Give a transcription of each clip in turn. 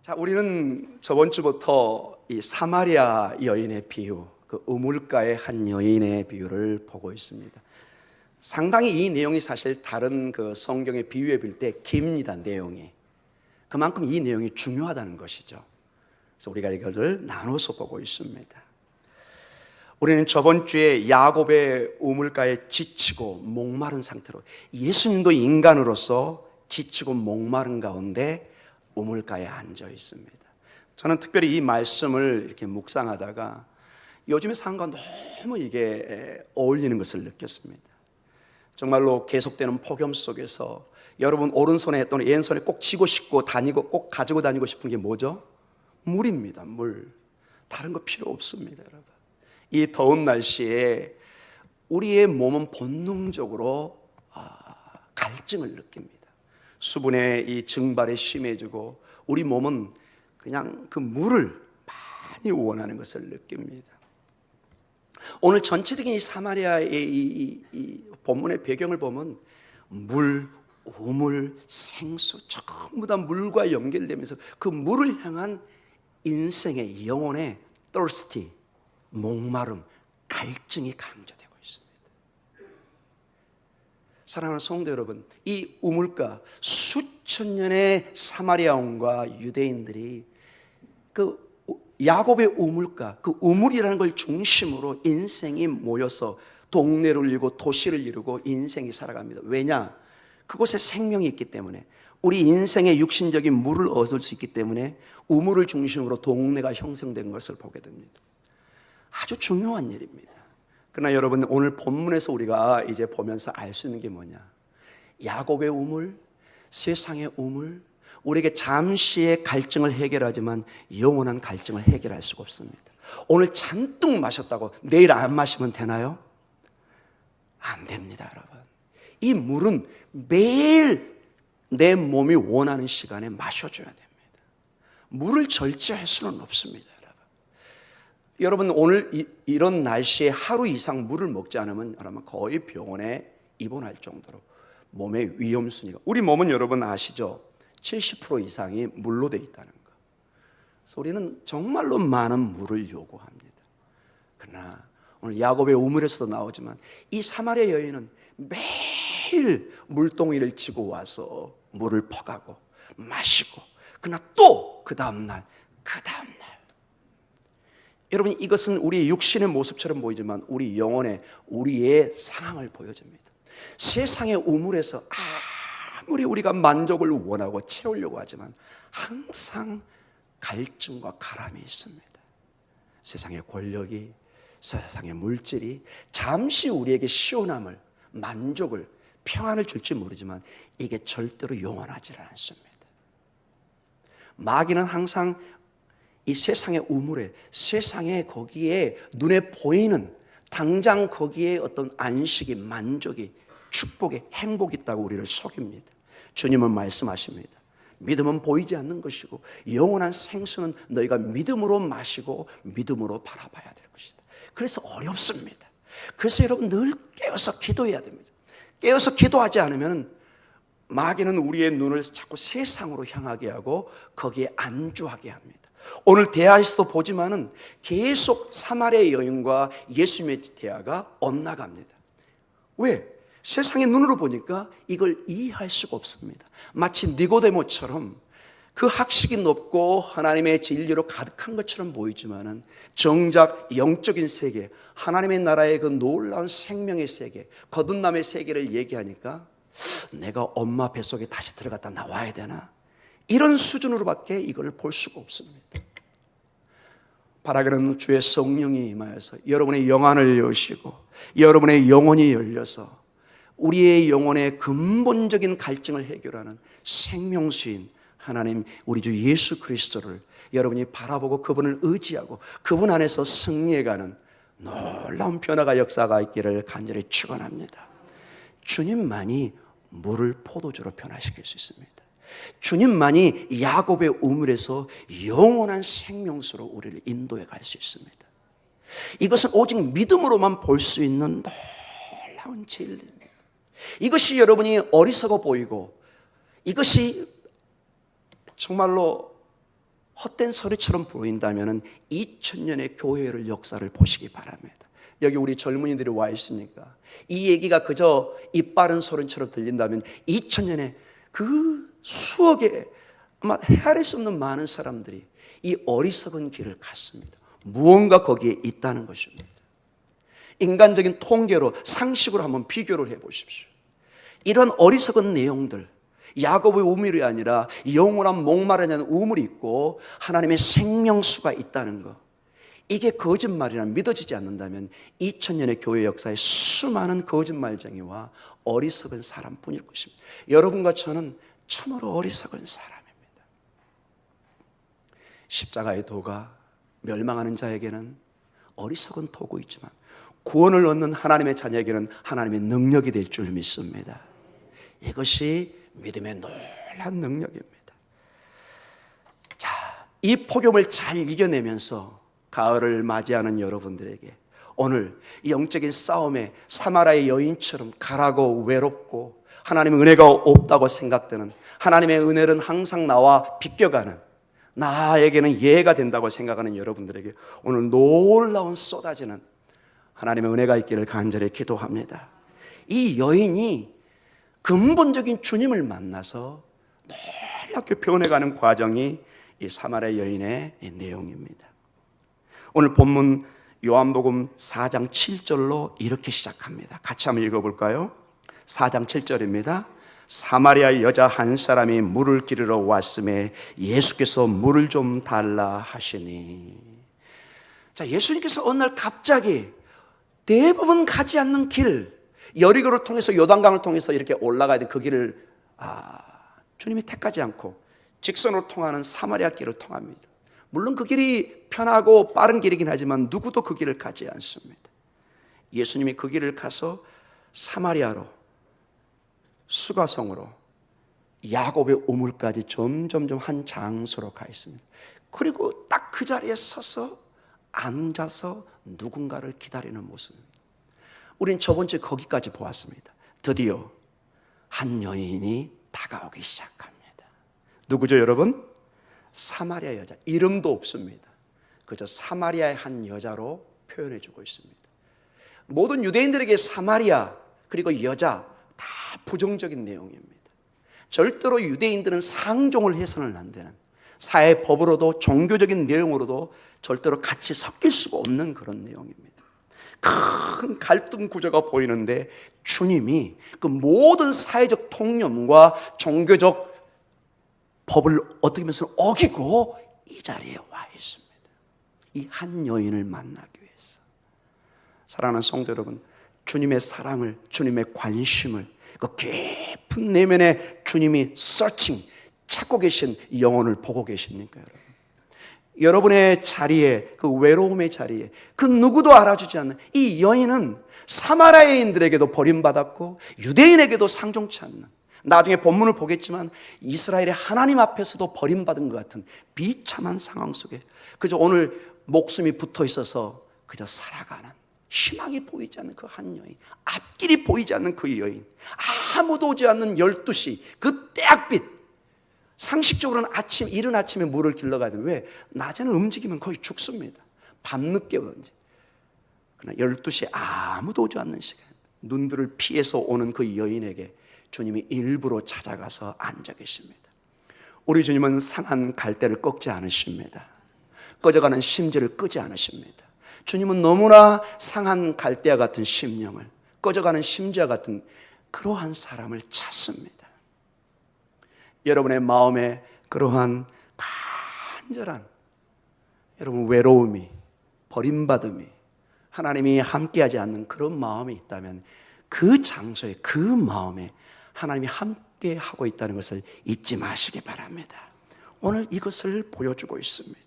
자, 우리는 저번 주부터 이 사마리아 여인의 비유, 그 우물가의 한 여인의 비유를 보고 있습니다. 상당히 이 내용이 사실 다른 그 성경의 비유에 비할 때 깁니다, 내용이. 그만큼 이 내용이 중요하다는 것이죠. 그래서 우리가 이것을 나눠서 보고 있습니다. 우리는 저번 주에 야곱의 우물가에 지치고 목마른 상태로, 예수님도 인간으로서 지치고 목마른 가운데 우물가에 앉아 있습니다. 저는 특별히 이 말씀을 이렇게 묵상하다가 요즘의 삶과 너무 이게 어울리는 것을 느꼈습니다. 정말로 계속되는 폭염 속에서 여러분 오른손에 또는 왼손에 꼭 쥐고 싶고 다니고 꼭 가지고 다니고 싶은 게 뭐죠? 물입니다. 물. 다른 거 필요 없습니다, 여러분. 이 더운 날씨에 우리의 몸은 본능적으로 갈증을 느낍니다. 수분의 이 증발이 심해지고 우리 몸은 그냥 그 물을 많이 원하는 것을 느낍니다. 오늘 전체적인 이 사마리아의 이 본문의 배경을 보면 물, 우물, 생수 전부 다 물과 연결되면서 그 물을 향한 인생의 영혼의 thirsty, 목마름, 갈증이 강조되고 있습니다. 사랑하는 성도 여러분, 이 우물가, 수천 년의 사마리아인과 유대인들이 그 야곱의 우물가, 그 우물이라는 걸 중심으로 인생이 모여서 동네를 이루고 도시를 이루고 인생이 살아갑니다. 왜냐? 그곳에 생명이 있기 때문에, 우리 인생의 육신적인 물을 얻을 수 있기 때문에 우물을 중심으로 동네가 형성된 것을 보게 됩니다. 아주 중요한 일입니다. 그러나 여러분, 오늘 본문에서 우리가 이제 보면서 알 수 있는 게 뭐냐? 야곱의 우물, 세상의 우물, 우리에게 잠시의 갈증을 해결하지만 영원한 갈증을 해결할 수가 없습니다. 오늘 잔뜩 마셨다고 내일 안 마시면 되나요? 안 됩니다, 여러분. 이 물은 매일 내 몸이 원하는 시간에 마셔줘야 됩니다. 물을 절제할 수는 없습니다, 여러분. 오늘 이런 날씨에 하루 이상 물을 먹지 않으면 여러분 거의 병원에 입원할 정도로 몸의 위험순위가, 우리 몸은 여러분 아시죠? 70% 이상이 물로 되어 있다는 거. 그래서 우리는 정말로 많은 물을 요구합니다. 그러나 오늘 야곱의 우물에서도 나오지만 이 사마리아 여인은 매일 물동이를 지고 와서 물을 퍼가고 마시고, 그러나 또 그 다음날 여러분, 이것은 우리 육신의 모습처럼 보이지만 우리 영혼의, 우리의 상황을 보여줍니다. 세상의 우물에서 아무리 우리가 만족을 원하고 채우려고 하지만 항상 갈증과 가람이 있습니다. 세상의 권력이, 세상의 물질이 잠시 우리에게 시원함을, 만족을, 평안을 줄지 모르지만 이게 절대로 영원하지 않습니다. 마귀는 항상 이 세상의 우물에, 세상에 거기에 눈에 보이는 당장 거기에 어떤 안식이, 만족이, 축복이, 행복이 있다고 우리를 속입니다. 주님은 말씀하십니다. 믿음은 보이지 않는 것이고 영원한 생수는 너희가 믿음으로 마시고 믿음으로 바라봐야 될 것이다. 그래서 어렵습니다. 그래서 여러분 늘 깨어서 기도해야 됩니다. 깨어서 기도하지 않으면 마귀는 우리의 눈을 자꾸 세상으로 향하게 하고 거기에 안주하게 합니다. 오늘 대화에서도 보지만은 계속 사마리아 여인과 예수님의 대화가 엇나갑니다. 왜? 세상의 눈으로 보니까 이걸 이해할 수가 없습니다. 마치 니고데모처럼 그 학식이 높고 하나님의 진리로 가득한 것처럼 보이지만은 정작 영적인 세계, 하나님의 나라의 그 놀라운 생명의 세계, 거듭남의 세계를 얘기하니까 내가 엄마 뱃속에 다시 들어갔다 나와야 되나? 이런 수준으로밖에 이걸 볼 수가 없습니다. 바라기는 주의 성령이 임하여서 여러분의 영안을 여시고 여러분의 영혼이 열려서 우리의 영혼의 근본적인 갈증을 해결하는 생명수인 하나님, 우리 주 예수 그리스도를 여러분이 바라보고 그분을 의지하고 그분 안에서 승리해가는 놀라운 변화가, 역사가 있기를 간절히 축원합니다. 주님만이 물을 포도주로 변화시킬 수 있습니다. 주님만이 야곱의 우물에서 영원한 생명수로 우리를 인도해 갈 수 있습니다. 이것은 오직 믿음으로만 볼 수 있는 놀라운 진리입니다. 이것이 여러분이 어리석어 보이고 이것이 정말로 헛된 소리처럼 보인다면 2000년의 교회를 역사를 보시기 바랍니다. 여기 우리 젊은이들이 와 있습니까? 이 얘기가 그저 입 바른 소리처럼 들린다면 2000년에 그 수억의 아마 헤아릴 수 없는 많은 사람들이 이 어리석은 길을 갔습니다. 무언가 거기에 있다는 것입니다. 인간적인 통계로 상식으로 한번 비교를 해보십시오. 이런 어리석은 내용들, 야곱의 우물이 아니라 영원한 목마르냐는 우물이 있고 하나님의 생명수가 있다는 것, 이게 거짓말이라 믿어지지 않는다면 2000년의 교회 역사에 수많은 거짓말쟁이와 어리석은 사람뿐일 것입니다. 여러분과 저는 참으로 어리석은 사람입니다. 십자가의 도가 멸망하는 자에게는 어리석은 도구이지만 구원을 얻는 하나님의 자녀에게는 하나님의 능력이 될 줄 믿습니다. 이것이 믿음의 놀라운 능력입니다. 자, 이 폭염을 잘 이겨내면서 가을을 맞이하는 여러분들에게 오늘 이 영적인 싸움에 사마라의 여인처럼 가라고 외롭고 하나님의 은혜가 없다고 생각되는, 하나님의 은혜는 항상 나와 비껴가는, 나에게는 예가 된다고 생각하는 여러분들에게 오늘 놀라운 쏟아지는 하나님의 은혜가 있기를 간절히 기도합니다. 이 여인이 근본적인 주님을 만나서 놀랍게 변해가는 과정이 이 사마리아 여인의 내용입니다. 오늘 본문 요한복음 4장 7절로 이렇게 시작합니다. 같이 한번 읽어볼까요? 4장 7절입니다. 사마리아 여자 한 사람이 물을 기르러 왔음에 예수께서 물을 좀 달라 하시니. 자, 예수님께서 어느 날 갑자기 대부분 가지 않는 길, 여리고를 통해서 요단강을 통해서 이렇게 올라가야 되는 그 길을 주님이 택하지 않고 직선으로 통하는 사마리아 길을 통합니다. 물론 그 길이 편하고 빠른 길이긴 하지만 누구도 그 길을 가지 않습니다. 예수님이 그 길을 가서 사마리아로, 수가성으로, 야곱의 우물까지 점점 한 장소로 가 있습니다. 그리고 딱 그 자리에 서서 앉아서 누군가를 기다리는 모습입니다. 우린 저번 주에 거기까지 보았습니다. 드디어 한 여인이 다가오기 시작합니다. 누구죠, 여러분? 사마리아 여자. 이름도 없습니다. 그저 사마리아의 한 여자로 표현해주고 있습니다. 모든 유대인들에게 사마리아 그리고 여자 다 부정적인 내용입니다. 절대로 유대인들은 상종을 해서는 안 되는, 사회 법으로도 종교적인 내용으로도 절대로 같이 섞일 수가 없는 그런 내용입니다. 큰 갈등 구조가 보이는데 주님이 그 모든 사회적 통념과 종교적 법을 어떻게 보면 어기고 이 자리에 와 있습니다. 이 한 여인을 만나기 위해서. 사랑하는 성도 여러분, 주님의 사랑을, 주님의 관심을, 그 깊은 내면에 주님이 서칭, 찾고 계신 영혼을 보고 계십니까, 여러분? 여러분의 자리에, 그 외로움의 자리에 그 누구도 알아주지 않는 이 여인은 사마리아인들에게도 버림받았고 유대인에게도 상종치 않는, 나중에 본문을 보겠지만 이스라엘의 하나님 앞에서도 버림받은 것 같은 비참한 상황 속에 그저 오늘 목숨이 붙어 있어서 그저 살아가는, 희망이 보이지 않는 그 한 여인, 앞길이 보이지 않는 그 여인, 아무도 오지 않는 12시 그 때악빛, 상식적으로는 이른 아침에 물을 길러가야 되는데 왜? 낮에는 움직이면 거의 죽습니다. 밤늦게 오는지. 그러나 12시에 아무도 오지 않는 시간, 눈들을 피해서 오는 그 여인에게 주님이 일부러 찾아가서 앉아 계십니다. 우리 주님은 상한 갈대를 꺾지 않으십니다. 꺼져가는 심지를 끄지 않으십니다. 주님은 너무나 상한 갈대와 같은 심령을, 꺼져가는 심지와 같은 그러한 사람을 찾습니다. 여러분의 마음에 그러한 간절한 여러분 외로움이, 버림받음이, 하나님이 함께하지 않는 그런 마음이 있다면 그 장소에, 그 마음에 하나님이 함께하고 있다는 것을 잊지 마시기 바랍니다. 오늘 이것을 보여주고 있습니다.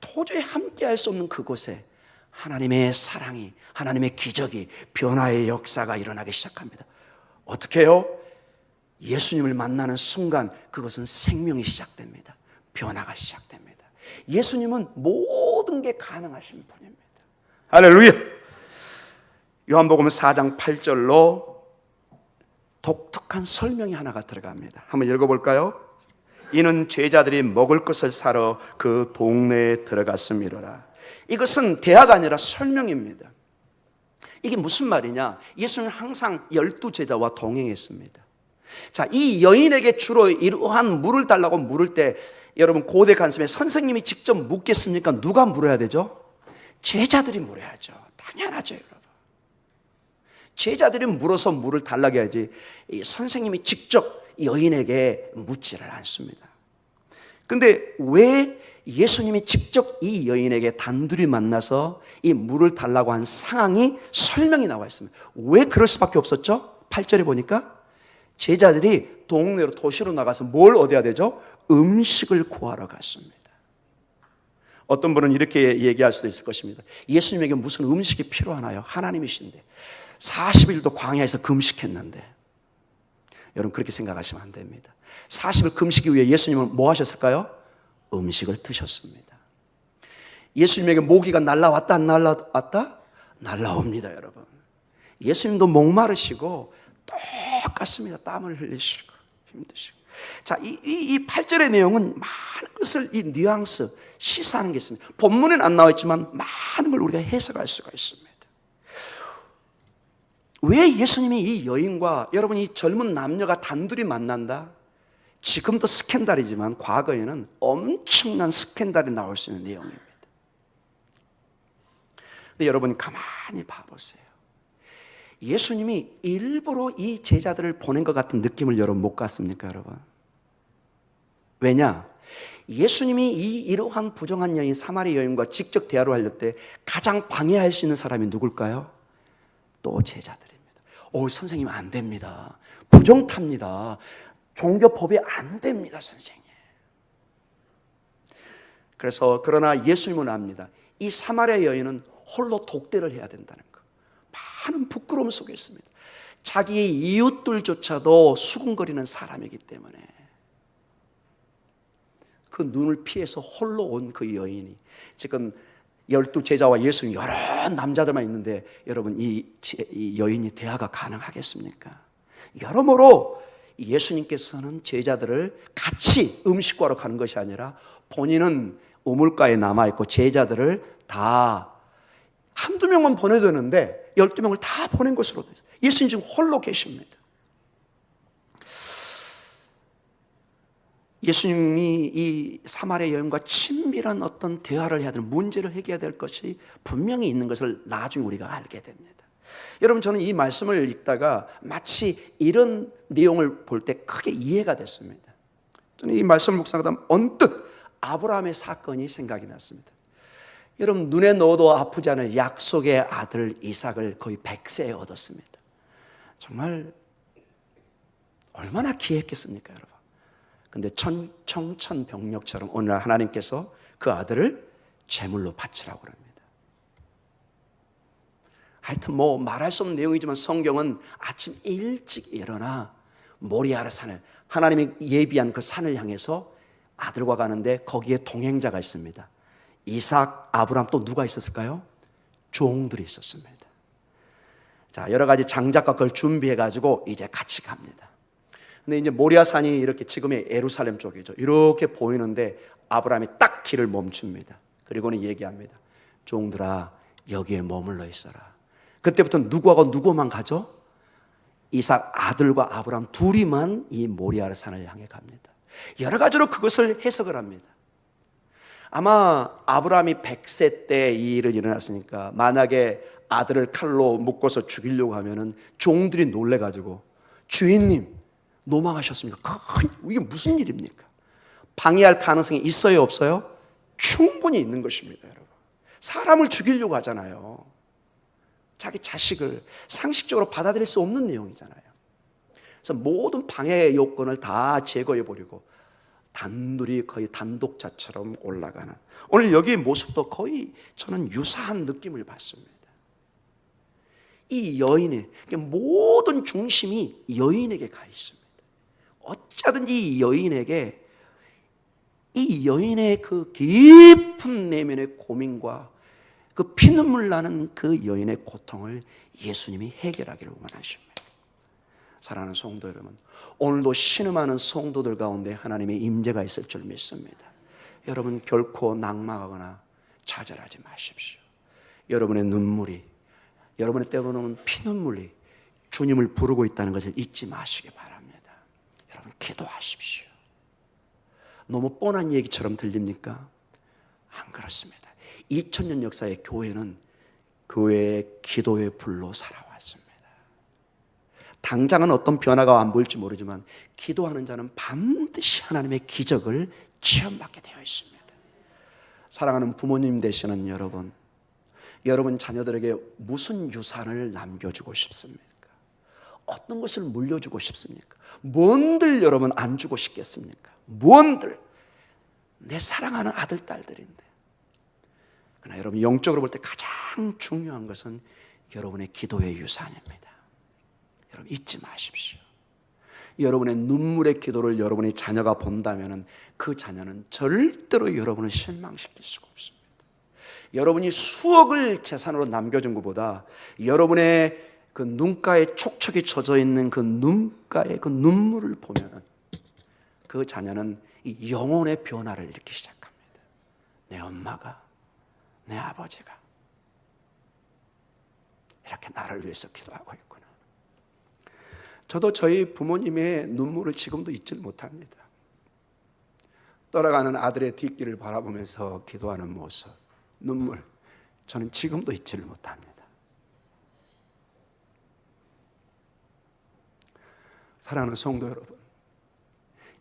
도저히 함께할 수 없는 그곳에 하나님의 사랑이, 하나님의 기적이, 변화의 역사가 일어나기 시작합니다. 어떻게 해요? 예수님을 만나는 순간 그것은 생명이 시작됩니다. 변화가 시작됩니다. 예수님은 모든 게 가능하신 분입니다. 할렐루야! 요한복음 4장 8절로 독특한 설명이 하나가 들어갑니다. 한번 읽어볼까요? 이는 제자들이 먹을 것을 사러 그 동네에 들어갔음이로라. 이것은 대화가 아니라 설명입니다. 이게 무슨 말이냐? 예수는 항상 12제자와 동행했습니다. 자, 이 여인에게 주로 이러한 물을 달라고 물을 때 여러분 고대 관습에 선생님이 직접 묻겠습니까? 누가 물어야 되죠? 제자들이 물어야죠. 당연하죠, 여러분. 제자들이 물어서 물을 달라고 해야지 이 선생님이 직접 여인에게 묻지를 않습니다. 근데 왜 예수님이 직접 이 여인에게 단둘이 만나서 이 물을 달라고 한 상황이 설명이 나와 있습니다. 왜 그럴 수밖에 없었죠? 8절에 보니까 제자들이 동네로 도시로 나가서 뭘 얻어야 되죠? 음식을 구하러 갔습니다. 어떤 분은 이렇게 얘기할 수도 있을 것입니다. 예수님에게 무슨 음식이 필요하나요? 하나님이신데 40일도 광야에서 금식했는데. 여러분 그렇게 생각하시면 안 됩니다. 40일 금식 이후에 예수님은 뭐 하셨을까요? 음식을 드셨습니다. 예수님에게 모기가 날라왔다 안 날라왔다? 날라옵니다, 여러분. 예수님도 목마르시고 똑같습니다. 땀을 흘리시고 힘드시고. 자, 이 8절의 내용은 많은 것을 이 뉘앙스 시사하는 게 있습니다. 본문에는 안 나와 있지만 많은 걸 우리가 해석할 수가 있습니다. 왜 예수님이 이 여인과 여러분 이 젊은 남녀가 단둘이 만난다? 지금도 스캔들이지만 과거에는 엄청난 스캔들이 나올 수 있는 내용입니다. 근데 여러분 가만히 봐보세요. 예수님이 일부러 이 제자들을 보낸 것 같은 느낌을 여러분 못 갖습니까, 여러분? 왜냐? 예수님이 이러한 부정한 여인 사마리 여인과 직접 대화를 할 때 가장 방해할 수 있는 사람이 누굴까요? 또 제자들입니다. 선생님 안 됩니다. 부정탑니다. 종교법이 안 됩니다, 선생님. 그러나 예수님은 압니다. 이 사마리아 여인은 홀로 독대를 해야 된다는 거. 많은 부끄러움 속에 있습니다. 자기의 이웃들조차도 수군거리는 사람이기 때문에 그 눈을 피해서 홀로 온 그 여인이 지금 12제자와 예수님 여러 남자들만 있는데 여러분 이 여인이 대화가 가능하겠습니까? 여러모로 예수님께서는 제자들을 같이 음식 구하러 가는 것이 아니라 본인은 우물가에 남아있고 제자들을 다 한두 명만 보내도 되는데 12명을 다 보낸 것으로 되어 있어요. 예수님 지금 홀로 계십니다. 예수님이 이 사마리아 여인과 친밀한 어떤 대화를 해야 되는 문제를 해결해야 될 것이 분명히 있는 것을 나중에 우리가 알게 됩니다. 여러분 저는 이 말씀을 읽다가 마치 이런 내용을 볼 때 크게 이해가 됐습니다. 저는 이 말씀을 묵상하다 언뜻 아브라함의 사건이 생각이 났습니다. 여러분 눈에 넣어도 아프지 않을 약속의 아들 이삭을 거의 100세에 얻었습니다. 정말 얼마나 기했겠습니까, 여러분? 근데 청천벽력처럼 오늘 하나님께서 그 아들을 제물로 바치라고 합니다. 하여튼 뭐 말할 수 없는 내용이지만 성경은 아침 일찍 일어나 모리아의 산을 하나님이 예비한 그 산을 향해서 아들과 가는데 거기에 동행자가 있습니다. 이삭, 아브라함 또 누가 있었을까요? 종들이 있었습니다. 자, 여러 가지 장작과 그걸 준비해가지고 이제 같이 갑니다. 근데 이제 모리아산이 이렇게 지금의 예루살렘 쪽이죠. 이렇게 보이는데 아브라함이 딱 길을 멈춥니다. 그리고는 얘기합니다. 종들아 여기에 머물러 있어라. 그때부터 누구하고 누구만 가죠? 이삭 아들과 아브라함 둘이만 이 모리아 산을 향해 갑니다. 여러 가지로 그것을 해석을 합니다. 아마 아브라함이 100세 때 이 일을 일어났으니까 만약에 아들을 칼로 묶어서 죽이려고 하면은 종들이 놀래가지고 주인님 노망하셨습니까? 이게 무슨 일입니까? 방해할 가능성이 있어요, 없어요? 충분히 있는 것입니다, 여러분. 사람을 죽이려고 하잖아요. 자기 자식을 상식적으로 받아들일 수 없는 내용이잖아요. 그래서 모든 방해 요건을 다 제거해버리고 단둘이 거의 단독자처럼 올라가는 오늘 여기의 모습도 거의 저는 유사한 느낌을 받습니다. 이 여인의 모든 중심이 여인에게 가 있습니다. 어쩌든지 이 여인의 그 깊은 내면의 고민과 그 피눈물 나는 그 여인의 고통을 예수님이 해결하기를 원하십니다. 사랑하는 성도 여러분, 오늘도 신음하는 성도들 가운데 하나님의 임재가 있을 줄 믿습니다. 여러분 결코 낙망하거나 좌절하지 마십시오. 여러분의 눈물이, 여러분의 때로는 피눈물이 주님을 부르고 있다는 것을 잊지 마시기 바랍니다. 여러분 기도하십시오. 너무 뻔한 얘기처럼 들립니까? 안 그렇습니다. 2000년 역사의 교회는 교회의 기도의 불로 살아왔습니다. 당장은 어떤 변화가 안 보일지 모르지만 기도하는 자는 반드시 하나님의 기적을 체험받게 되어 있습니다. 사랑하는 부모님 되시는 여러분, 여러분 자녀들에게 무슨 유산을 남겨주고 싶습니까? 어떤 것을 물려주고 싶습니까? 뭔들 여러분 안 주고 싶겠습니까? 뭔들 내 사랑하는 아들, 딸들인데. 그러나 여러분 영적으로 볼 때 가장 중요한 것은 여러분의 기도의 유산입니다. 여러분 잊지 마십시오. 여러분의 눈물의 기도를 여러분의 자녀가 본다면 그 자녀는 절대로 여러분을 실망시킬 수가 없습니다. 여러분이 수억을 재산으로 남겨준 것보다 여러분의 그 눈가에 촉촉이 젖어 있는 그 눈가의 그 눈물을 보면 그 자녀는 이 영혼의 변화를 일으키기 시작합니다. 내 엄마가, 내 아버지가 이렇게 나를 위해서 기도하고 있구나. 저도 저희 부모님의 눈물을 지금도 잊지를 못합니다. 떠나가는 아들의 뒷길을 바라보면서 기도하는 모습, 눈물, 저는 지금도 잊지를 못합니다. 사랑하는 성도 여러분,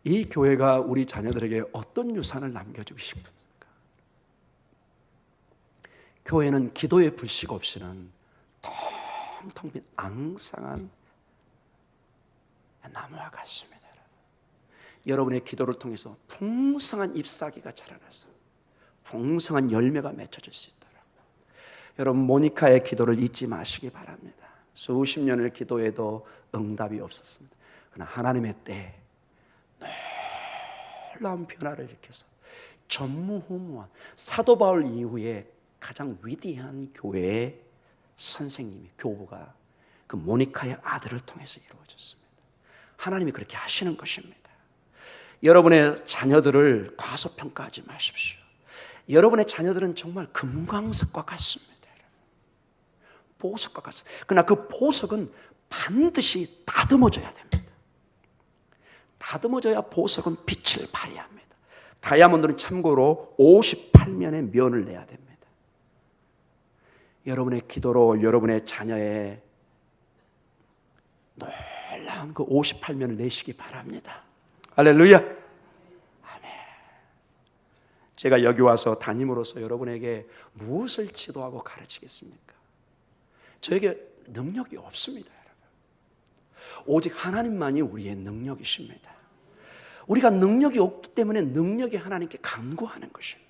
이 교회가 우리 자녀들에게 어떤 유산을 남겨주고 싶습니까? 교회는 기도의 불씨가 없이는 텅텅 빈 앙상한 나무와 같습니다. 여러분의 기도를 통해서 풍성한 잎사귀가 자라나서 풍성한 열매가 맺혀질 수 있도록 여러분 모니카의 기도를 잊지 마시기 바랍니다. 수십 년을 기도해도 응답이 없었습니다. 그러나 하나님의 때에 놀라운 변화를 일으켜서 전무후무한 사도 바울 이후에 가장 위대한 교회의 선생님이, 교부가 그 모니카의 아들을 통해서 이루어졌습니다. 하나님이 그렇게 하시는 것입니다. 여러분의 자녀들을 과소평가하지 마십시오. 여러분의 자녀들은 정말 금광석과 같습니다. 보석과 같습니다. 그러나 그 보석은 반드시 다듬어져야 됩니다. 다듬어져야 보석은 빛을 발휘합니다. 다이아몬드는 참고로 58면의 면을 내야 됩니다. 여러분의 기도로 여러분의 자녀의 놀라운 그 58면을 내시기 바랍니다. 할렐루야. 아멘. 제가 여기 와서 담임으로서 여러분에게 무엇을 지도하고 가르치겠습니까? 저에게 능력이 없습니다, 여러분. 오직 하나님만이 우리의 능력이십니다. 우리가 능력이 없기 때문에 능력이 하나님께 간구하는 것입니다.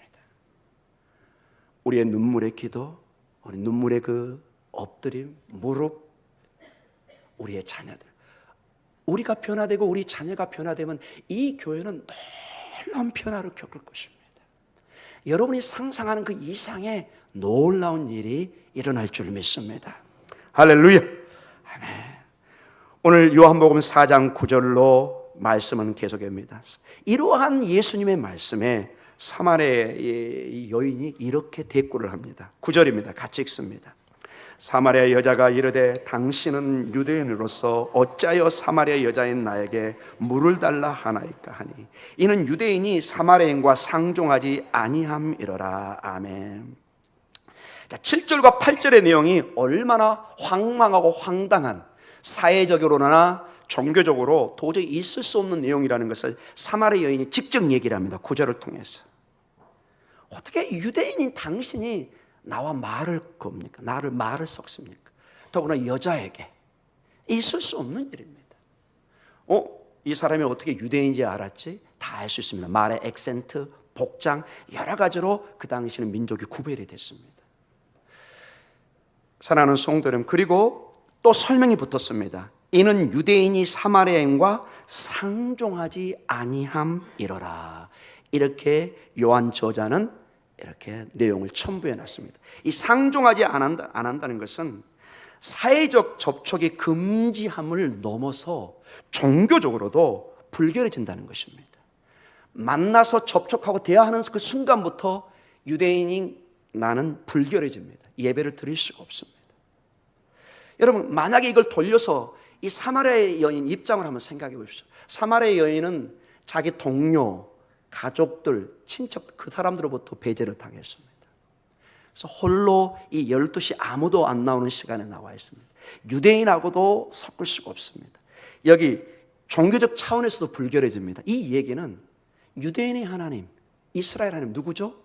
우리의 눈물의 기도, 우리 눈물의 그 엎드림, 무릎, 우리의 자녀들, 우리가 변화되고 우리 자녀가 변화되면 이 교회는 놀라운 변화를 겪을 것입니다. 여러분이 상상하는 그 이상의 놀라운 일이 일어날 줄 믿습니다. 할렐루야. 아멘. 오늘 요한복음 4장 9절로 말씀은 계속됩니다. 이러한 예수님의 말씀에 사마리아의 여인이 이렇게 대꾸를 합니다. 9절입니다. 같이 읽습니다. 사마리아 여자가 이르되 당신은 유대인으로서 어찌하여 사마리아 여자인 나에게 물을 달라 하나이까 하니 이는 유대인이 사마리아인과 상종하지 아니함이로라. 아멘. 자, 7절과 8절의 내용이 얼마나 황망하고 황당한, 사회적으로나 종교적으로 도저히 있을 수 없는 내용이라는 것을 사마리아 여인이 직접 얘기를 합니다. 9절을 통해서. 어떻게 유대인인 당신이 나와 말을 겁니까? 나를 말을 섞습니까? 더구나 여자에게. 있을 수 없는 일입니다. 이 사람이 어떻게 유대인인지 알았지? 다 알 수 있습니다. 말의 액센트, 복장, 여러 가지로 그 당시는 민족이 구별이 됐습니다. 사랑하는 성도 여러분, 그리고 또 설명이 붙었습니다. 이는 유대인이 사마리아인과 상종하지 아니함이로라. 이렇게 요한 저자는 이렇게 내용을 첨부해 놨습니다. 이 상종하지 안 한다는 것은 사회적 접촉이 금지함을 넘어서 종교적으로도 불결해진다는 것입니다. 만나서 접촉하고 대화하는 그 순간부터 유대인인 나는 불결해집니다. 예배를 드릴 수가 없습니다. 여러분, 만약에 이걸 돌려서 이 사마리아 여인 입장을 한번 생각해 보십시오. 사마리아 여인은 자기 동료, 가족들, 친척 그 사람들로부터 배제를 당했습니다. 그래서 홀로 이 12시 아무도 안 나오는 시간에 나와 있습니다. 유대인하고도 섞을 수가 없습니다. 여기 종교적 차원에서도 불결해집니다. 이 얘기는 유대인의 하나님, 이스라엘 하나님 누구죠?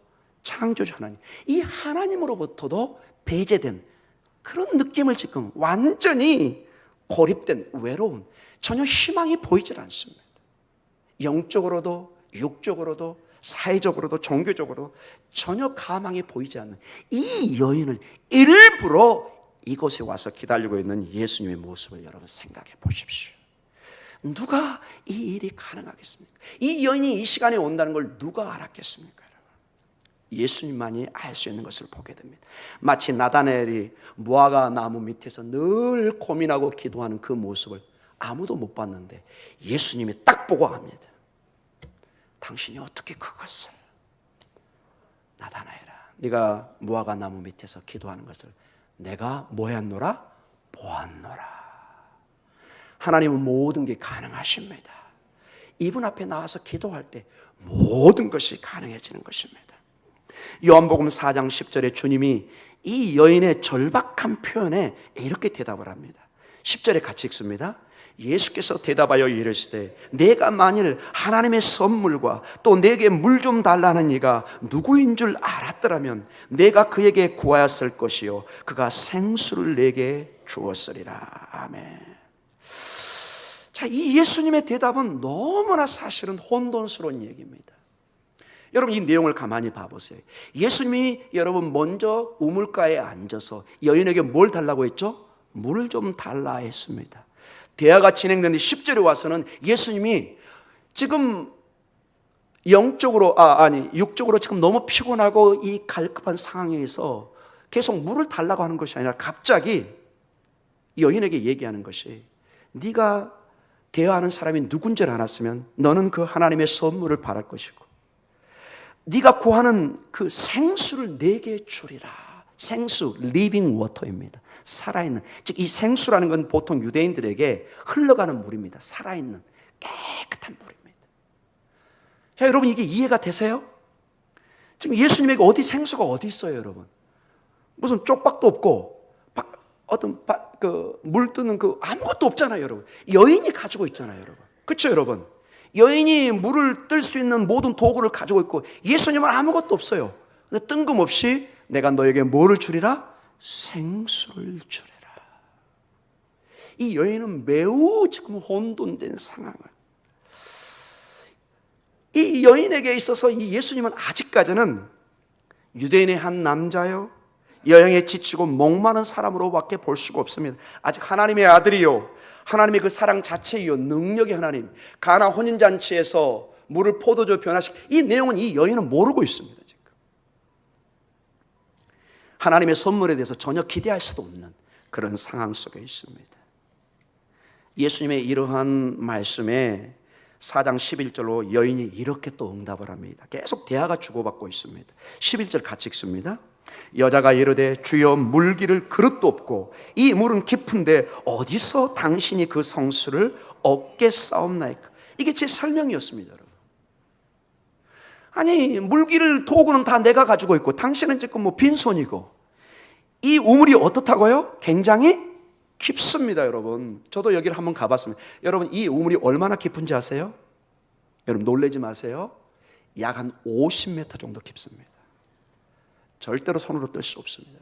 창조주 하나님. 이 하나님으로부터도 배제된 그런 느낌을 지금 완전히 고립된 외로운, 전혀 희망이 보이질 않습니다. 영적으로도 육적으로도 사회적으로도 종교적으로도 전혀 가망이 보이지 않는 이 여인을 일부러 이곳에 와서 기다리고 있는 예수님의 모습을 여러분 생각해 보십시오. 누가 이 일이 가능하겠습니까? 이 여인이 이 시간에 온다는 걸 누가 알았겠습니까? 예수님만이 알 수 있는 것을 보게 됩니다. 마치 나다나엘이 무화과 나무 밑에서 늘 고민하고 기도하는 그 모습을 아무도 못 봤는데 예수님이 딱 보고 합니다. 당신이 어떻게 그것을, 나다나엘아, 네가 무화과 나무 밑에서 기도하는 것을 내가 뭐였노라? 보았노라. 하나님은 모든 게 가능하십니다. 이분 앞에 나와서 기도할 때 모든 것이 가능해지는 것입니다. 요한복음 4장 10절에 주님이 이 여인의 절박한 표현에 이렇게 대답을 합니다. 10절에 같이 읽습니다. 예수께서 대답하여 이르시되 내가 만일 하나님의 선물과 또 내게 물 좀 달라는 이가 누구인 줄 알았더라면 내가 그에게 구하였을 것이요 그가 생수를 내게 주었으리라. 아멘. 자, 이 예수님의 대답은 너무나 사실은 혼돈스러운 얘기입니다. 여러분, 이 내용을 가만히 봐보세요. 예수님이 여러분 먼저 우물가에 앉아서 여인에게 뭘 달라고 했죠? 물을 좀 달라 했습니다. 대화가 진행되는데 10절에 와서는 예수님이 지금 육적으로 지금 너무 피곤하고 이 갈급한 상황에서 계속 물을 달라고 하는 것이 아니라 갑자기 여인에게 얘기하는 것이, 네가 대화하는 사람이 누군지를 알았으면 너는 그 하나님의 선물을 바랄 것이고 네가 구하는 그 생수를 내게 주리라. 생수, 리빙 워터입니다. 살아있는, 즉 이 생수라는 건 보통 유대인들에게 흘러가는 물입니다. 살아있는 깨끗한 물입니다. 자, 여러분, 이게 이해가 되세요? 지금 예수님에게 어디 생수가 어디 있어요, 여러분? 무슨 쪽박도 없고 물 뜨는 그 아무것도 없잖아요, 여러분. 여인이 가지고 있잖아요, 여러분. 그렇죠, 여러분? 여인이 물을 뜰 수 있는 모든 도구를 가지고 있고 예수님은 아무것도 없어요. 근데 뜬금없이 내가 너에게 뭐를 주리라? 생수를 주리라. 이 여인은 매우 지금 혼돈된 상황을, 이 여인에게 있어서 이 예수님은 아직까지는 유대인의 한 남자요, 여행에 지치고 목마른 사람으로밖에 볼 수가 없습니다. 아직 하나님의 아들이요, 하나님의 그 사랑 자체이요, 능력의 하나님, 가나 혼인잔치에서 물을 포도주 변화시키, 이 내용은 이 여인은 모르고 있습니다. 지금 하나님의 선물에 대해서 전혀 기대할 수도 없는 그런 상황 속에 있습니다. 예수님의 이러한 말씀에 4장 11절로 여인이 이렇게 또 응답을 합니다. 계속 대화가 주고받고 있습니다. 11절 같이 읽습니다. 여자가 이르되 주여 물기를 그릇도 없고 이 물은 깊은데 어디서 당신이 그 성수를 얻겠사옵나이까. 이게 제 설명이었습니다, 여러분. 아니, 물기를 도구는 다 내가 가지고 있고 당신은 지금 뭐 빈손이고, 이 우물이 어떻다고요? 굉장히 깊습니다, 여러분. 저도 여기를 한번 가봤습니다. 여러분, 이 우물이 얼마나 깊은지 아세요? 여러분, 놀라지 마세요. 약 한 50m 정도 깊습니다. 절대로 손으로 뜰 수 없습니다.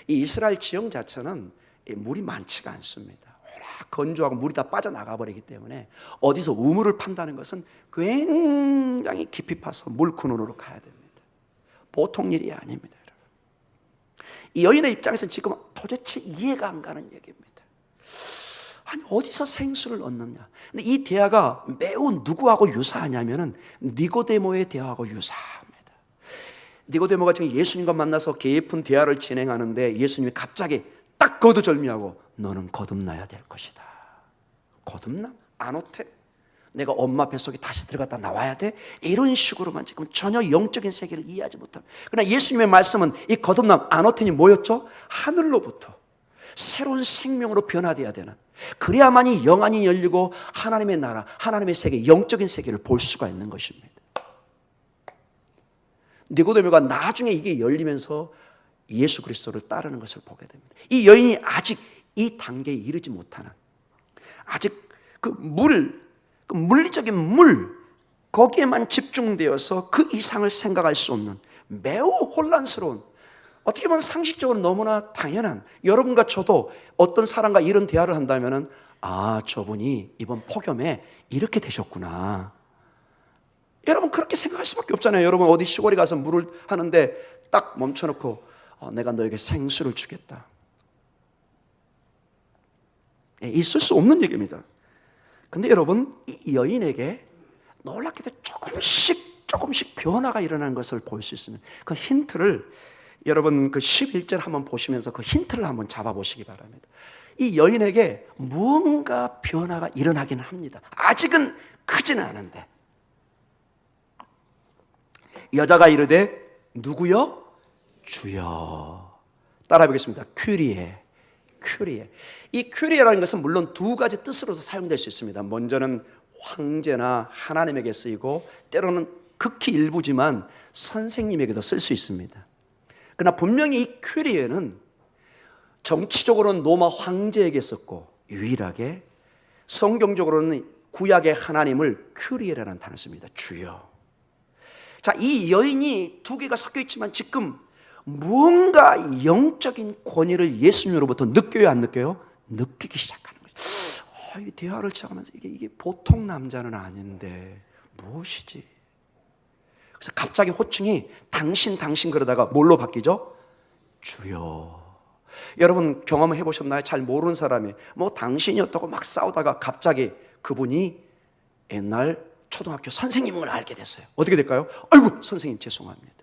이 이스라엘 지형 자체는 물이 많지가 않습니다. 워낙 건조하고 물이 다 빠져나가 버리기 때문에 어디서 우물을 판다는 것은 굉장히 깊이 파서 물 근원으로 가야 됩니다. 보통 일이 아닙니다, 여러분. 이 여인의 입장에서는 지금 도대체 이해가 안 가는 얘기입니다. 아니, 어디서 생수를 얻느냐? 근데 이 대화가 매우 누구하고 유사하냐면은 니고데모의 대화하고 유사합니다. 니고데모가 지금 예수님과 만나서 깊은 대화를 진행하는데 예수님이 갑자기 딱 딱 거두절미하고 너는 거듭나야 될 것이다. 거듭나? 안 어때? 내가 엄마 뱃속에 다시 들어갔다 나와야 돼? 이런 식으로만 지금 전혀 영적인 세계를 이해하지 못합니다. 그러나 예수님의 말씀은 이 거듭남 아노텐이 뭐였죠? 하늘로부터 새로운 생명으로 변화되어야 되는, 그래야만이 영안이 열리고 하나님의 나라, 하나님의 세계, 영적인 세계를 볼 수가 있는 것입니다. 니고데모가 나중에 이게 열리면서 예수 그리스도를 따르는 것을 보게 됩니다. 이 여인이 아직 이 단계에 이르지 못하는, 아직 그 물리적인 물 거기에만 집중되어서 그 이상을 생각할 수 없는 매우 혼란스러운, 어떻게 보면 상식적으로 너무나 당연한, 여러분과 저도 어떤 사람과 이런 대화를 한다면은 아, 저분이 이번 폭염에 이렇게 되셨구나, 여러분 그렇게 생각할 수밖에 없잖아요. 여러분 어디 시골에 가서 물을 하는데 딱 멈춰놓고 내가 너에게 생수를 주겠다, 있을 수 없는 얘기입니다. 근데 여러분 이 여인에게 놀랍게도 조금씩 변화가 일어나는 것을 볼 수 있습니다. 그 힌트를 여러분 그 11절 한번 보시면서 그 힌트를 한번 잡아보시기 바랍니다. 이 여인에게 무언가 변화가 일어나기는 합니다. 아직은 크지는 않은데. 여자가 이르되 누구요? 주여. 따라해 보겠습니다. 큐리에. 이 큐리에라는 것은 물론 두 가지 뜻으로도 사용될 수 있습니다. 먼저는 황제나 하나님에게 쓰이고, 때로는 극히 일부지만 선생님에게도 쓸 수 있습니다. 그러나 분명히 이 큐리에는 정치적으로는 로마 황제에게 썼고, 유일하게 성경적으로는 구약의 하나님을 큐리에라는 단어를 씁니다. 주여. 자, 이 여인이 두 개가 섞여 있지만 지금 무언가 영적인 권위를 예수님으로부터 느껴요, 안 느껴요? 느끼기 시작하는 거죠. 이 대화를 시작하면서 이게 보통 남자는 아닌데 무엇이지? 그래서 갑자기 호칭이 당신 그러다가 뭘로 바뀌죠? 주여. 여러분 경험해 보셨나요? 잘 모르는 사람이 뭐 당신이었다고 막 싸우다가 갑자기 그분이 옛날 초등학교 선생님을 알게 됐어요. 어떻게 될까요? 아이고 선생님 죄송합니다.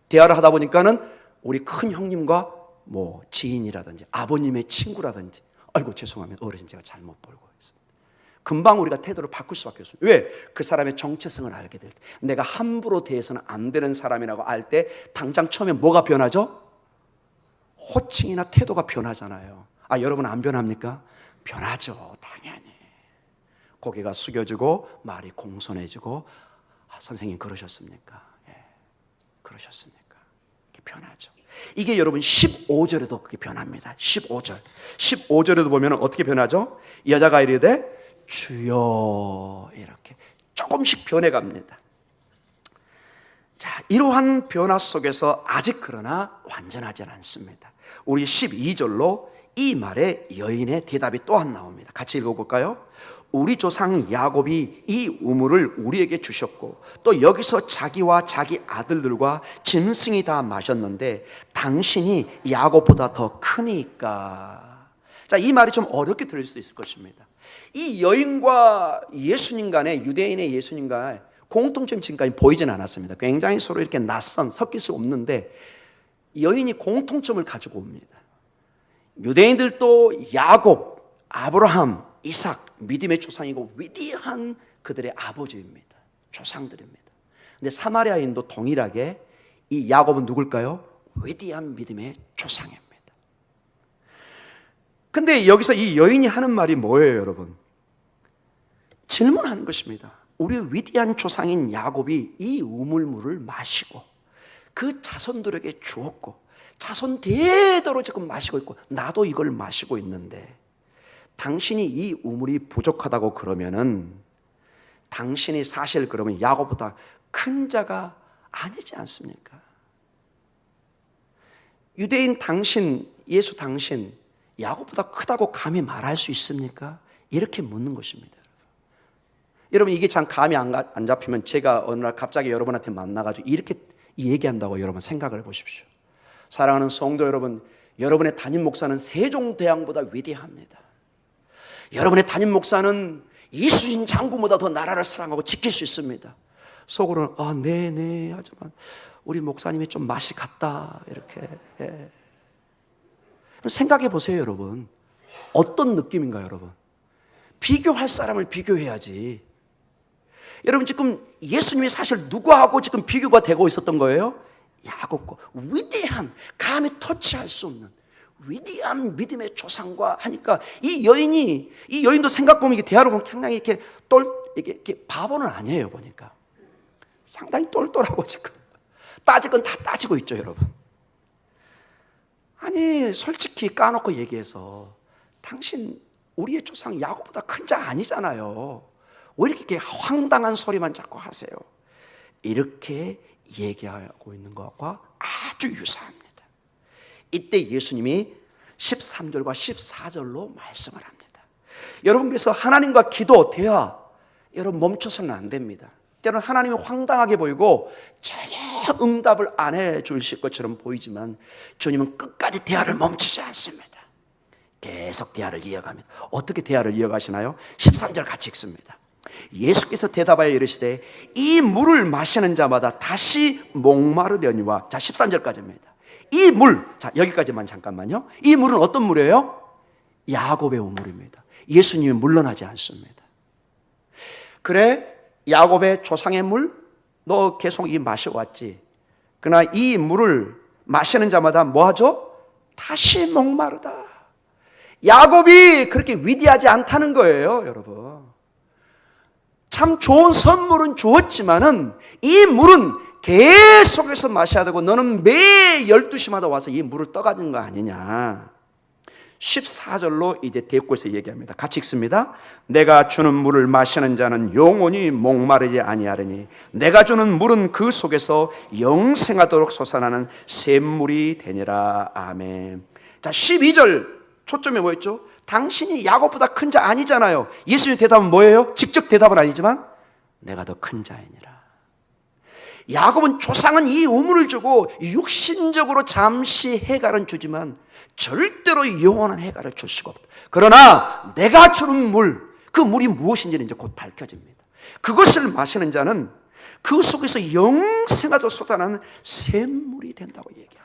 대화를 하다 보니까는 우리 큰 형님과 뭐 지인이라든지 아버님의 친구라든지, 아이고 죄송합니다. 어르신 제가 잘못 보고 있습니다. 금방 우리가 태도를 바꿀 수밖에 없습니다. 왜? 그 사람의 정체성을 알게 될 때, 내가 함부로 대해서는 안 되는 사람이라고 알 때 당장 처음에 뭐가 변하죠? 호칭이나 태도가 변하잖아요. 아, 여러분 안 변합니까? 변하죠. 당연히. 고개가 숙여지고 말이 공손해지고, 아, 선생님 그러셨습니까? 예, 그러셨습니까? 이렇게 변하죠. 이게 여러분 15절에도 그렇게 변합니다. 15절에도 보면 어떻게 변하죠? 여자가 이르되 주여, 이렇게 조금씩 변해갑니다. 자, 이러한 변화 속에서 아직 그러나 완전하지 않습니다. 우리 12절로 이 말에 여인의 대답이 또한 나옵니다. 같이 읽어볼까요? 우리 조상 야곱이 이 우물을 우리에게 주셨고 또 여기서 자기와 자기 아들들과 짐승이 다 마셨는데 당신이 야곱보다 더 크니까. 자, 이 말이 좀 어렵게 들릴 수도 있을 것입니다. 이 여인과 예수님 간에, 유대인의 예수님 간에 공통점이 지금까지 보이진 않았습니다. 굉장히 서로 이렇게 낯선, 섞일 수 없는데 여인이 공통점을 가지고 옵니다. 유대인들도 야곱, 아브라함, 이삭, 믿음의 조상이고 위대한 그들의 아버지입니다. 조상들입니다. 근데 사마리아인도 동일하게 이 야곱은 누굴까요? 위대한 믿음의 조상입니다. 근데 여기서 이 여인이 하는 말이 뭐예요, 여러분? 질문하는 것입니다. 우리 위대한 조상인 야곱이 이 우물물을 마시고 그 자손들에게 주었고 자손 대대로 지금 마시고 있고 나도 이걸 마시고 있는데 당신이 이 우물이 부족하다고 그러면은 당신이 사실 그러면 야곱보다 큰 자가 아니지 않습니까? 유대인 당신, 예수 당신 야곱보다 크다고 감히 말할 수 있습니까? 이렇게 묻는 것입니다. 여러분 이게 참 감이 안 잡히면 제가 어느 날 갑자기 여러분한테 만나가지고 이렇게 얘기한다고 여러분 생각을 해보십시오. 사랑하는 성도 여러분, 여러분의 담임 목사는 세종대왕보다 위대합니다. 여러분의 담임 목사는 이순신 장군보다 더 나라를 사랑하고 지킬 수 있습니다. 속으로는 아 네네 하지만 우리 목사님이 좀 맛이 갔다 이렇게. 예. 생각해 보세요, 여러분. 어떤 느낌인가요, 여러분? 비교할 사람을 비교해야지. 여러분, 지금 예수님이 사실 누구하고 지금 비교가 되고 있었던 거예요? 야곱과 위대한, 감히 터치할 수 없는 위대한 믿음의 조상과 하니까 이 여인도 생각보면 이게 대화로 보면 상당히 이렇게 바보는 아니에요, 보니까. 상당히 똘똘하고 지금 따질 건 다 따지고 있죠, 여러분. 아니, 솔직히 까놓고 얘기해서 당신 우리의 조상 야곱보다 큰 자 아니잖아요. 왜 이렇게 황당한 소리만 자꾸 하세요? 이렇게 얘기하고 있는 것과 아주 유사합니다. 이때 예수님이 13절과 14절로 말씀을 합니다. 여러분, 그래서 하나님과 기도, 대화, 여러분 멈춰서는 안 됩니다. 때로는 하나님이 황당하게 보이고 전혀 응답을 안 해주실 것처럼 보이지만 주님은 끝까지 대화를 멈추지 않습니다. 계속 대화를 이어갑니다. 어떻게 대화를 이어가시나요? 13절 같이 읽습니다. 예수께서 대답하여 이르시되 이 물을 마시는 자마다 다시 목마르려니와, 자 13절까지입니다. 이 물, 자 여기까지만 잠깐만요. 이 물은 어떤 물이에요? 야곱의 우물입니다. 예수님이 물러나지 않습니다. 그래, 야곱의 조상의 물 너 계속 이 마셔왔지. 그러나 이 물을 마시는 자마다 뭐하죠? 다시 목마르다. 야곱이 그렇게 위대하지 않다는 거예요, 여러분. 참 좋은 선물은 주었지만은 이 물은 계속해서 마셔야 되고 너는 매 12시마다 와서 이 물을 떠가는 거 아니냐. 14절로 이제 대꾸해서 얘기합니다. 같이 읽습니다. 내가 주는 물을 마시는 자는 영원히 목마르지 아니하리니 내가 주는 물은 그 속에서 영생하도록 솟아나는 샘물이 되니라. 아멘. 자 12절 초점이 뭐였죠? 당신이 야곱보다 큰 자 아니잖아요. 예수님의 대답은 뭐예요? 직접 대답은 아니지만 내가 더 큰 자이니라. 야곱은 조상은 이 우물을 주고 육신적으로 잠시 해갈은 주지만 절대로 영원한 해갈을 줄 수가 없다. 그러나 내가 주는 물, 그 물이 무엇인지는 이제 곧 밝혀집니다. 그것을 마시는 자는 그 속에서 영생하도록 솟아나는 샘물이 된다고 얘기합니다.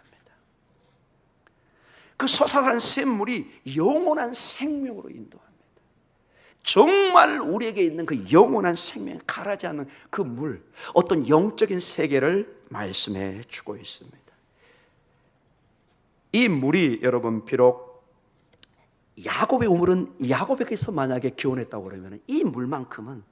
그 솟아나는 샘물이 영원한 생명으로 인도합니다. 정말 우리에게 있는 그 영원한 생명, 가라지 않는 그 물, 어떤 영적인 세계를 말씀해 주고 있습니다. 이 물이 여러분 비록 야곱의 우물은 야곱에게서 만약에 기원했다고 그러면 이 물만큼은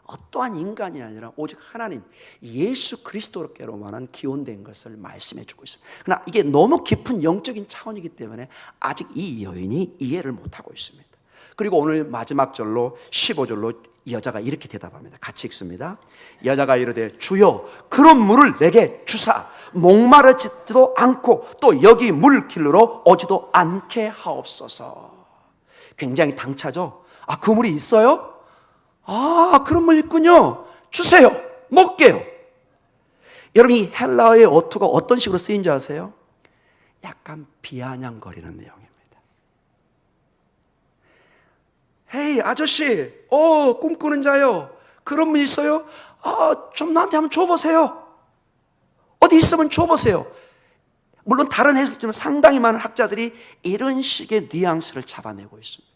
어떠한 인간이 아니라 오직 하나님 예수 그리스도께로만 기원된 것을 말씀해 주고 있습니다. 그러나 이게 너무 깊은 영적인 차원이기 때문에 아직 이 여인이 이해를 못하고 있습니다. 그리고 오늘 마지막 절로 15절로 여자가 이렇게 대답합니다. 같이 읽습니다. 여자가 이르되 주여 그런 물을 내게 주사 목마르지도 않고 또 여기 물 길러 오지도 않게 하옵소서. 굉장히 당차죠. 아, 그 물이 있어요? 아, 그런 물 있군요. 주세요. 먹게요. 여러분, 이 헬라어의 어투가 어떤 식으로 쓰인 줄 아세요? 약간 비아냥거리는 내용입니다. 헤이 아저씨, 꿈꾸는 자요, 그런 분 있어요? 좀 나한테 한번 줘보세요. 어디 있으면 줘보세요. 물론 다른 해석지만 상당히 많은 학자들이 이런 식의 뉘앙스를 잡아내고 있습니다.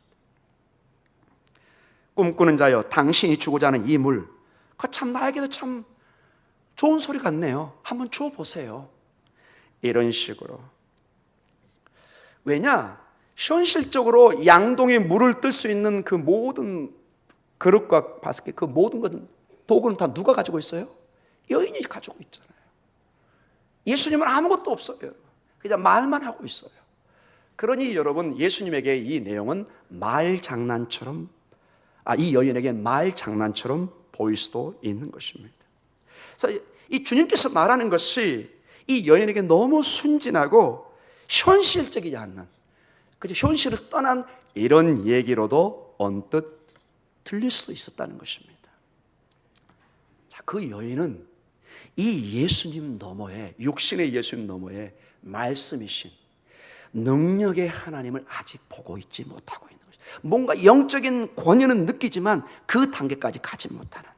꿈꾸는 자요, 당신이 주고자 하는 이 물, 그거 참 나에게도 참 좋은 소리 같네요. 한번 줘보세요. 이런 식으로. 왜냐? 현실적으로 양동에 물을 뜰 수 있는 그 모든 그릇과 바스켓, 그 모든 것, 도구는 다 누가 가지고 있어요? 여인이 가지고 있잖아요. 예수님은 아무것도 없어요. 그냥 말만 하고 있어요. 그러니 여러분, 예수님에게 이 내용은 말장난처럼, 이 여인에게 말장난처럼 보일 수도 있는 것입니다. 그래서 이 주님께서 말하는 것이 이 여인에게 너무 순진하고 현실적이지 않는, 그저 현실을 떠난 이런 얘기로도 언뜻 들릴 수도 있었다는 것입니다. 자, 그 여인은 이 예수님 너머에, 육신의 예수님 너머에 말씀이신 능력의 하나님을 아직 보고 있지 못하고 있는 것이죠. 뭔가 영적인 권위는 느끼지만 그 단계까지 가지 못하는,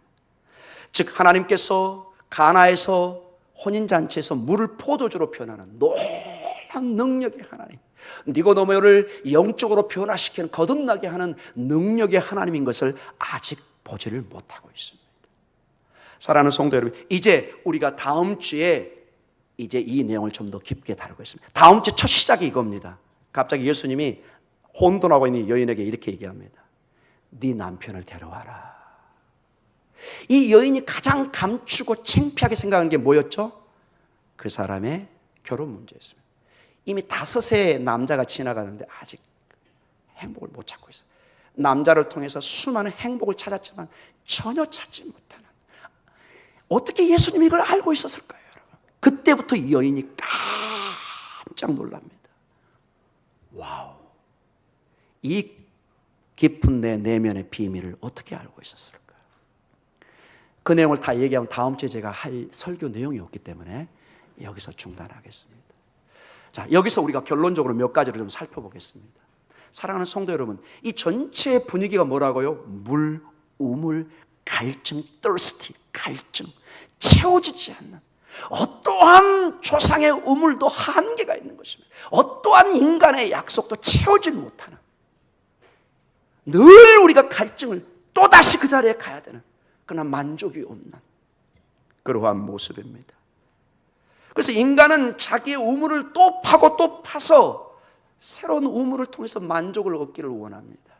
즉 하나님께서 가나에서 혼인잔치에서 물을 포도주로 표현하는 놀라운 능력의 하나님, 니고데모를 영적으로 변화시키는, 거듭나게 하는 능력의 하나님인 것을 아직 보지를 못하고 있습니다. 사랑하는 성도 여러분, 이제 우리가 다음 주에 이제 이 내용을 좀 더 깊게 다루고 있습니다. 다음 주 첫 시작이 이겁니다. 갑자기 예수님이 혼돈하고 있는 여인에게 이렇게 얘기합니다. 네 남편을 데려와라. 이 여인이 가장 감추고 창피하게 생각한 게 뭐였죠? 그 사람의 결혼 문제였습니다. 이미 5의 남자가 지나가는데 아직 행복을 못 찾고 있어요. 남자를 통해서 수많은 행복을 찾았지만 전혀 찾지 못하는, 어떻게 예수님이 이걸 알고 있었을까요, 여러분? 그때부터 이 여인이 깜짝 놀랍니다. 와우, 이 깊은 내 내면의 비밀을 어떻게 알고 있었을까? 그 내용을 다 얘기하면 다음 주에 제가 할 설교 내용이 없기 때문에 여기서 중단하겠습니다. 자, 여기서 우리가 결론적으로 몇 가지를 좀 살펴보겠습니다. 사랑하는 성도 여러분, 이 전체 분위기가 뭐라고요? 물, 우물, 갈증, thirsty, 갈증, 채워지지 않는, 어떠한 조상의 우물도 한계가 있는 것입니다. 어떠한 인간의 약속도 채워지지 못하는, 늘 우리가 갈증을 또다시 그 자리에 가야 되는, 그러나 만족이 없는 그러한 모습입니다. 그래서 인간은 자기의 우물을 또 파고 또 파서 새로운 우물을 통해서 만족을 얻기를 원합니다.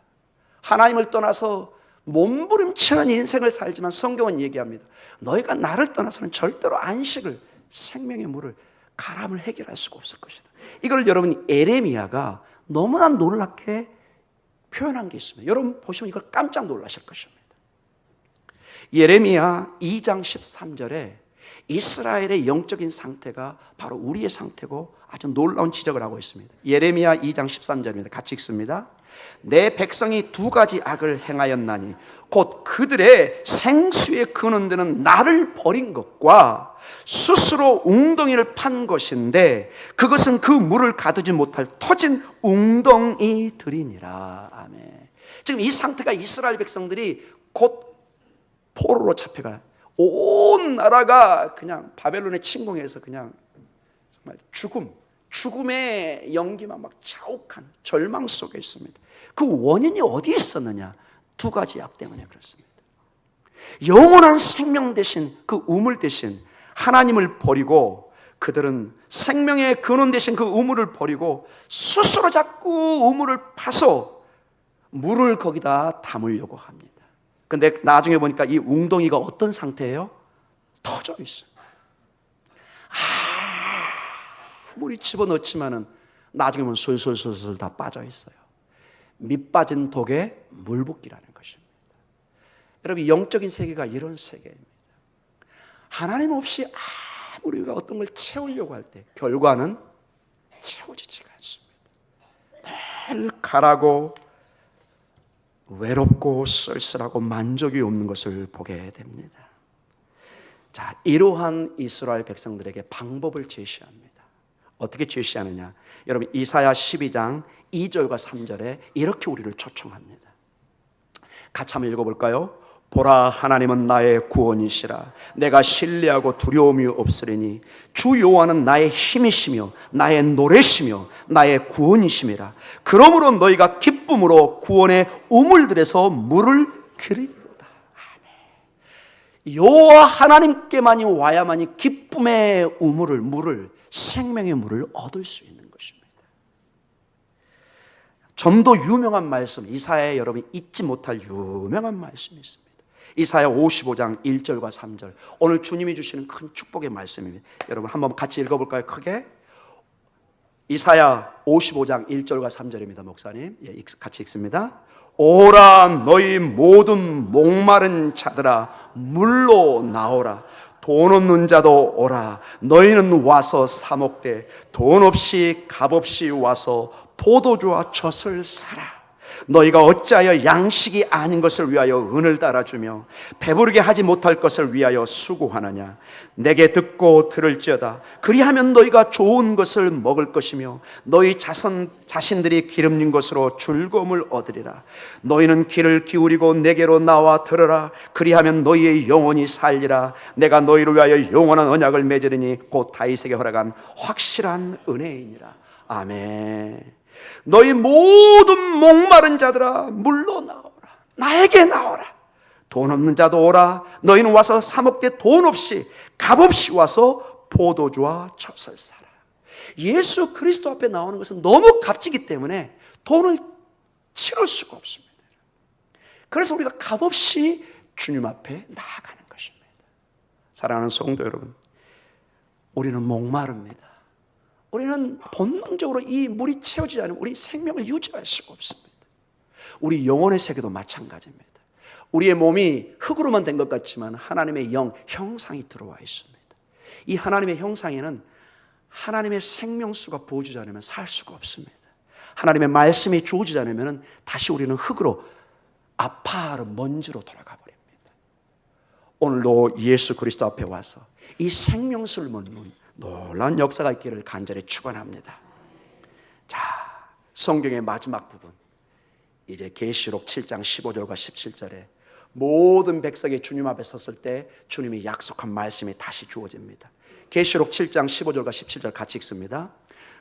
하나님을 떠나서 몸부림치는 인생을 살지만 성경은 얘기합니다. 너희가 나를 떠나서는 절대로 안식을, 생명의 물을, 가람을 해결할 수가 없을 것이다. 이걸 여러분 예레미야가 너무나 놀랍게 표현한 게 있습니다. 여러분 보시면 이걸 깜짝 놀라실 것입니다. 예레미야 2장 13절에 이스라엘의 영적인 상태가 바로 우리의 상태고 아주 놀라운 지적을 하고 있습니다. 예레미야 2장 13절입니다. 같이 읽습니다. 내 백성이 2가지 악을 행하였나니 곧 그들의 생수의 근원되는 나를 버린 것과 스스로 웅덩이를 판 것인데 그것은 그 물을 가두지 못할 터진 웅덩이들이니라. 아멘. 지금 이 상태가 이스라엘 백성들이 곧 포로로 잡혀가, 온 나라가 그냥 바벨론의 침공에서 그냥 정말 죽음의 연기만 막 자욱한 절망 속에 있습니다. 그 원인이 어디에 있었느냐? 2가지 악 때문에 그렇습니다. 영원한 생명 대신, 그 우물 대신 하나님을 버리고, 그들은 생명의 근원 대신 그 우물을 버리고 스스로 자꾸 우물을 파서 물을 거기다 담으려고 합니다. 근데 나중에 보니까 이 웅덩이가 어떤 상태예요? 터져 있어요. 아무리 집어넣지만은 나중에 보면 솔솔솔솔 다 빠져 있어요. 밑 빠진 독에 물 붓기라는 것입니다. 여러분, 영적인 세계가 이런 세계입니다. 하나님 없이 아무리 우리가 어떤 걸 채우려고 할 때 결과는 채워지지가 않습니다. 늘 가라고, 외롭고 쓸쓸하고 만족이 없는 것을 보게 됩니다. 자, 이러한 이스라엘 백성들에게 방법을 제시합니다. 어떻게 제시하느냐? 여러분, 이사야 12장 2절과 3절에 이렇게 우리를 초청합니다. 같이 한번 읽어볼까요? 보라, 하나님은 나의 구원이시라. 내가 신뢰하고 두려움이 없으리니 주 여호와는 나의 힘이시며 나의 노래시며 나의 구원이심이라. 그러므로 너희가 기쁨으로 구원의 우물들에서 물을 그리리로다. 아멘. 여호와 하나님께만이 와야만이 기쁨의 우물을, 물을, 생명의 물을 얻을 수 있는 것입니다. 좀 더 유명한 말씀, 이사야에 여러분이 잊지 못할 유명한 말씀이 있습니다. 이사야 55장 1절과 3절, 오늘 주님이 주시는 큰 축복의 말씀입니다. 여러분 한번 같이 읽어볼까요? 크게. 이사야 55장 1절과 3절입니다. 목사님, 같이 읽습니다. 오라, 너희 모든 목마른 자들아, 물로 나오라. 돈 없는 자도 오라. 너희는 와서 사 먹되 돈 없이 값 없이 와서 포도주와 젖을 사라. 너희가 어찌하여 양식이 아닌 것을 위하여 은을 따라주며 배부르게 하지 못할 것을 위하여 수고하느냐? 내게 듣고 들을지어다. 그리하면 너희가 좋은 것을 먹을 것이며 너희 자신들이 기름진 것으로 즐거움을 얻으리라. 너희는 귀를 기울이고 내게로 나와 들으라. 그리하면 너희의 영혼이 살리라. 내가 너희를 위하여 영원한 언약을 맺으리니 곧 다윗에게 허락한 확실한 은혜이니라. 아멘. 너희 모든 목마른 자들아 물러 나오라. 나에게 나오라. 돈 없는 자도 오라. 너희는 와서 사 먹되 돈 없이 값없이 와서 포도주와 젖을 사라. 예수 그리스도 앞에 나오는 것은 너무 값지기 때문에 돈을 치를 수가 없습니다. 그래서 우리가 값없이 주님 앞에 나아가는 것입니다. 사랑하는 성도 여러분, 우리는 목마릅니다. 우리는 본능적으로 이 물이 채워지지 않으면 우리 생명을 유지할 수가 없습니다. 우리 영혼의 세계도 마찬가지입니다. 우리의 몸이 흙으로만 된 것 같지만 하나님의 영, 형상이 들어와 있습니다. 이 하나님의 형상에는 하나님의 생명수가 부어지지 않으면 살 수가 없습니다. 하나님의 말씀이 주어지지 않으면 다시 우리는 흙으로, 아파하러 먼지로 돌아가 버립니다. 오늘도 예수 그리스도 앞에 와서 이 생명수를 먹는 놀라운 역사가 있기를 간절히 축원합니다. 자, 성경의 마지막 부분, 이제 계시록 7장 15절과 17절에 모든 백성이 주님 앞에 섰을 때 주님이 약속한 말씀이 다시 주어집니다. 계시록 7장 15절과 17절 같이 읽습니다.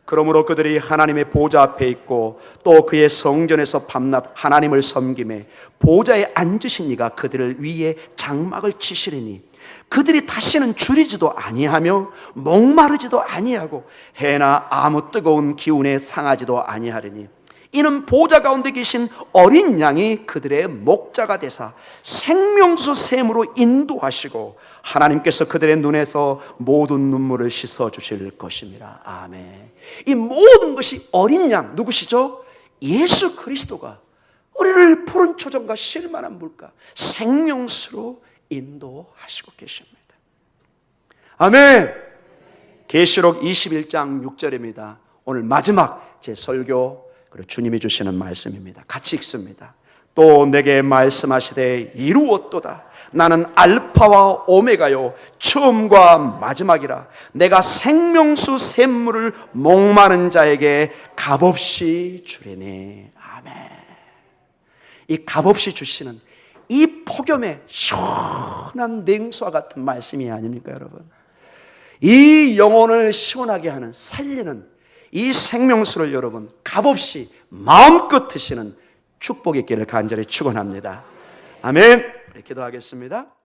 그러므로 그들이 하나님의 보좌 앞에 있고 또 그의 성전에서 밤낮 하나님을 섬기매 보좌에 앉으신 이가 그들을 위에 장막을 치시리니 그들이 다시는 줄이지도 아니하며 목마르지도 아니하고 해나 아무 뜨거운 기운에 상하지도 아니하리니 이는 보좌 가운데 계신 어린 양이 그들의 목자가 되사 생명수 샘으로 인도하시고 하나님께서 그들의 눈에서 모든 눈물을 씻어 주실 것입니다. 아멘. 이 모든 것이 어린 양, 누구시죠? 예수 그리스도가 우리를 푸른 초정과 쉴만한 물가 생명수로 인도하시고 계십니다. 아멘. 계시록 21장 6절입니다. 오늘 마지막 제 설교, 그리고 주님이 주시는 말씀입니다. 같이 읽습니다. 또 내게 말씀하시되 이루었도다. 나는 알파와 오메가요 처음과 마지막이라. 내가 생명수 샘물을 목마른 자에게 값없이 주리니. 아멘. 이 값없이 주시는 이 폭염의 시원한 냉수와 같은 말씀이 아닙니까, 여러분? 이 영혼을 시원하게 하는, 살리는 이 생명수를 여러분 값없이 마음껏 드시는 축복의 길을 간절히 축원합니다. 아멘. 기도하겠습니다.